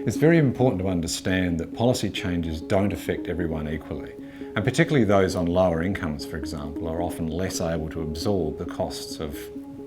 It's very important to understand that policy changes don't affect everyone equally, and particularly those on lower incomes, for example, are often less able to absorb the costs of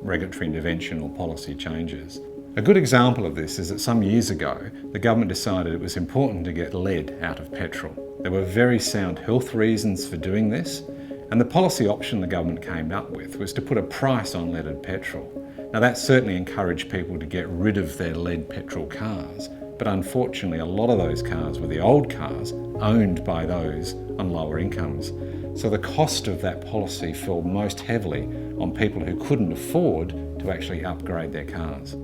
regulatory intervention or policy changes. A good example of this is that some years ago, the government decided it was important to get lead out of petrol. There were very sound health reasons for doing this, and the policy option the government came up with was to put a price on leaded petrol. Now that certainly encouraged people to get rid of their lead petrol cars, but unfortunately a lot of those cars were the old cars owned by those on lower incomes. So the cost of that policy fell most heavily on people who couldn't afford to actually upgrade their cars.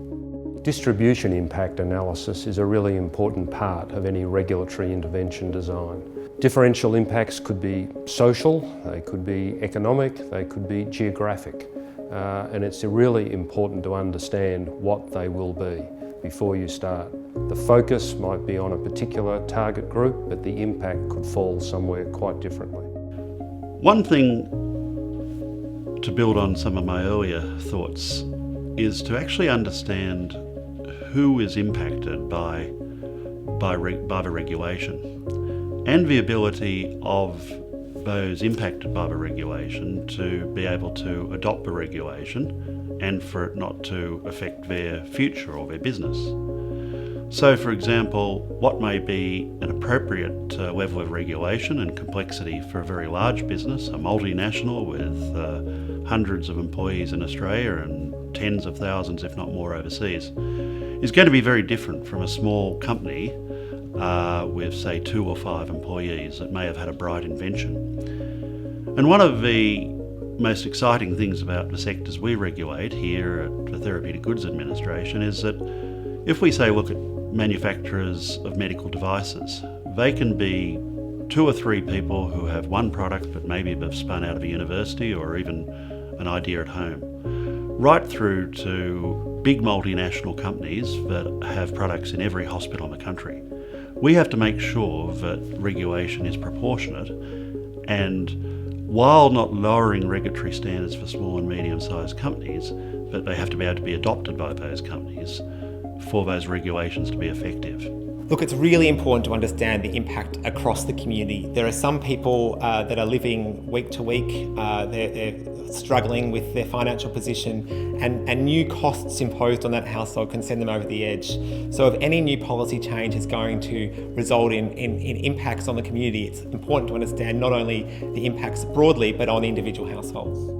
Distribution impact analysis is a really important part of any regulatory intervention design. Differential impacts could be social, they could be economic, they could be geographic. And it's really important to understand what they will be before you start. The focus might be on a particular target group, but the impact could fall somewhere quite differently. One thing to build on some of my earlier thoughts is to actually understand who is impacted by the regulation and the ability of those impacted by the regulation to be able to adopt the regulation and for it not to affect their future or their business. So, for example, what may be an appropriate level of regulation and complexity for a very large business, a multinational with hundreds of employees in Australia and tens of thousands, if not more, overseas, is going to be very different from a small company with, say, 2 or 5 employees that may have had a bright invention. And one of the most exciting things about the sectors we regulate here at the Therapeutic Goods Administration is that if we say look at manufacturers of medical devices, they can be 2 or 3 people who have one product but maybe they've spun out of a university or even an idea at home, right through to big multinational companies that have products in every hospital in the country. We have to make sure that regulation is proportionate, and while not lowering regulatory standards for small and medium-sized companies, that they have to be able to be adopted by those companies for those regulations to be effective. Look, it's really important to understand the impact across the community. There are some people that are living week to week, they're struggling with their financial position, and new costs imposed on that household can send them over the edge. So if any new policy change is going to result in impacts on the community, it's important to understand not only the impacts broadly, but on individual households.